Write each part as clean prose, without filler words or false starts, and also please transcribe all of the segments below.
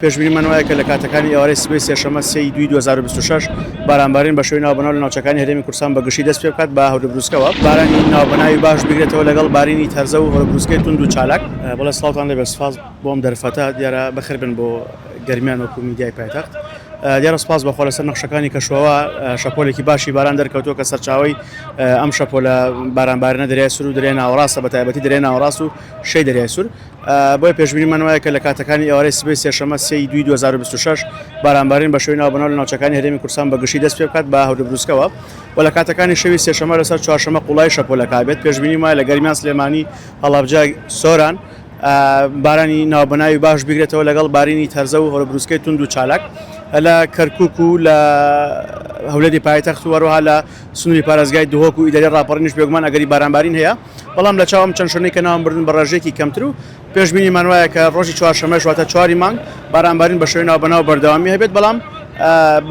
پێشبینیمان وایە کە لە کاتەکانی ئێوارەی سبەی سێشەممە 2026 بارانبارین بە شوێی ناوبەناو لە ناوچەکانی هەرێمی کوردستان بەگشتی دەست پێ بکات بە هەوربروسکەوە بارانی ناوبەناوی باش بگرێتەوە لەگەڵ بارینی تەرزە و هەوربروسکەی تونند و چالاک. بەڵێ سڵاتان لێبێ سپاس بۆم دەرفەتە دیارە بەخێر بن بۆ گەرمیان وەکو میدیای پایتەخت. دیارە سپاس بەخۆ لەسەر نەخشەکانی کەشوەوە شەپۆلێکی باشی باران دەرکەوتووە کە سەرچاوی ئەم شەپۆلە بارانبارانە دەریای سوور و دەریای ناوەڕاستە بە تایبەتی دەریای ناوەڕاست و شەی دەریای سوور. بۆیە پێشبینیمان وایە کە لە کاتەکانی ئێوارەی سبەی سێشەممە 2026 بارانبارین بە شوێی ناوبەناو لە ناوچەکانی هەرێمی کوردستان بەگشتی دەست پێ بکات بە هەوربروسکەوە و لە کاتەکانی شەوی سێشەممە لەسەر چوارشەممە قوڵای شەپۆلەکە بێت. پێشبینیم وایە لە گەرمیان سلێمانی هەڵابجای سۆران بارانی ناوبەناوی باش بگرێتەوە لەگەڵ بارینی تەرزە و هەوربروسکەی تونند و چالاک لە کەرکووک و لە هەولێری پایتەخت و هەروەها لە سنووری پارێزگای دهۆک و ئیدارەی ڕاپەڕینیش بێگومان ئەگەری بارانبارین هەیە، بەڵام لە چاوم چەند شوێنەی کە ناوم بردن بە ڕێژێکی کەمتر و پێشبینیمان وایە کە ڕۆژی چوارشەممەش واتە 4 مانگ بارانبارین بە شوێی ناوبەناو بەردەوامی هەبێت، بەڵام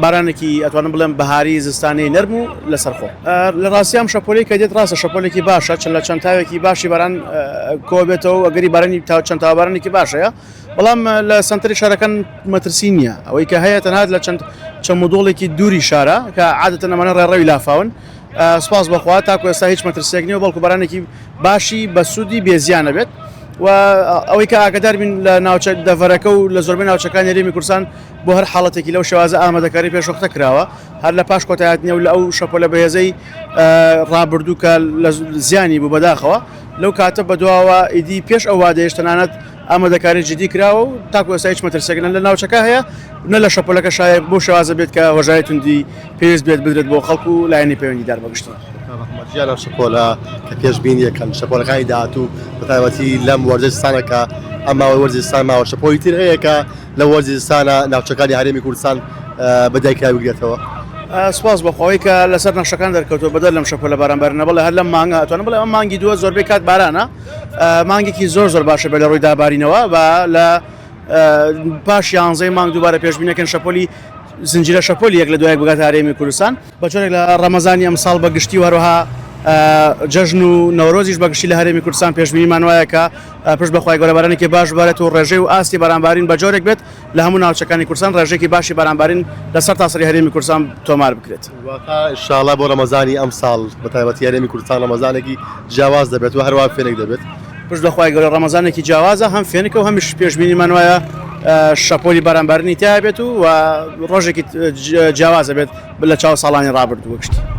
بارانێکی ئەتوانم بڵێم بەهاری زستانەی نەرم و لەسەرخۆ. لە ڕاستیام شەپۆلەی کە دێت ڕاستە شەپۆلێکی باشە لە چەند تاوێکی باشی باران کۆبێتەوە ئەگەری بارانی چەند تاوابارانێکی باشەیە، بەڵام لە سنتری شارەکان مەترسی نییە ئەوەی کە هەیە تەنات لە چەند مۆدۆڵێکی دووری شارە کە عادەتەن ئەمانە ڕێڕەوی لافاون. سپاس بەخوا تاکو ئێستا هیچ مەترسێک نییە، بەڵکو بارانێکی باشی بە سوودی بێزیانە بێت و ئەوەی کە ئاگدار بین لە ناوچە دەڤەرەکە و لە زۆربەی ناوچەکانی هەرێمی کوردستان بۆ هەر حاڵەتێکی لەو شێوازە ئامادەکاری پێشوەختە کراوە هەر لە پاش کۆتایهاتنیە و لە ئەو شەپۆلە بەهێزەی ڕابردوو کە لە زیانی بوو بەداخەوە لەو کاتە بەدواوە ئیدی پێش ئەو وادەیەش تەنانەت ئامادەکاری جدی کراوە و تاکو ئێستا هیچ مەترسێک لە ناوچەکە هەیە نە لە شەپۆلەکە شایە بۆ شێوازە بێت کە هۆژاری توندی پێویست بێت بدرێت بۆ خەڵکو و لایەنی پەیوەندیدار بەگشتی. لەم شەپۆلە کە پێشبینیەکەن شەپۆلەکانی داهاتوو بەتایبەتی لەم وەرزستانەکە ئەما وەرزستان ماوە شەپۆلی تر هەیە کە لە وەرزستانە ناوچەکانی هەرێمی کوردستان بەدایکرا بگرێتەوە. سپاس بەخۆی کە لەسەر نەخشەکان دەرکەوتووە بەدەر لەم شەپۆلە بارانبارانە بڵێ هەر لەم مانگە ئەتوانم بڵێ ئەم مانگی دووە زۆربەی کات بارانە مانگێکی زۆر باشە بە لە ڕووی دابارینەوە و لە پاش 11 مانگ دووبارە پێشبینیەکەن شەپۆلی زنجیرە شەپۆلی یەک لە دوای بگاتە هەرێمی کوردستان بە جۆرێک لە ڕەمەزانی ئەمساڵ بەگشتی و هەروەها جەژن و نەورۆزیش بەگشتی لە هەرێمی کوردستان پێشبینیمان وایە کە پشت بەخوای گەورە بارانێکی باش بارێت و ڕێژەی و ئاستی بارانبارین بە جۆرێک بێت لە هەموو ناوچەکانی کوردستان ڕێژێکی باشی بارانبارین لەسەر تاسەری هەرێمی کوردستان تۆمار بکرێت. ئینشاڵڵا بۆ ڕەمەزانی ئەمساڵ بەتایبەتی هەرێمی کوردستان ڕەمەزانێکی جیاواز دەبێت و هەروەها فێنێک دەبێت. پشت بەخوای گەورە ڕەمەزانێکی جیاوازە هەم فێنێکە و هەمیش پێشبینیمان وایە شەپۆلی بارانبارنی تیا بێت و ڕۆژێکی جیاوازە بێت لە چاو ساڵانی ڕابردوو گشتی.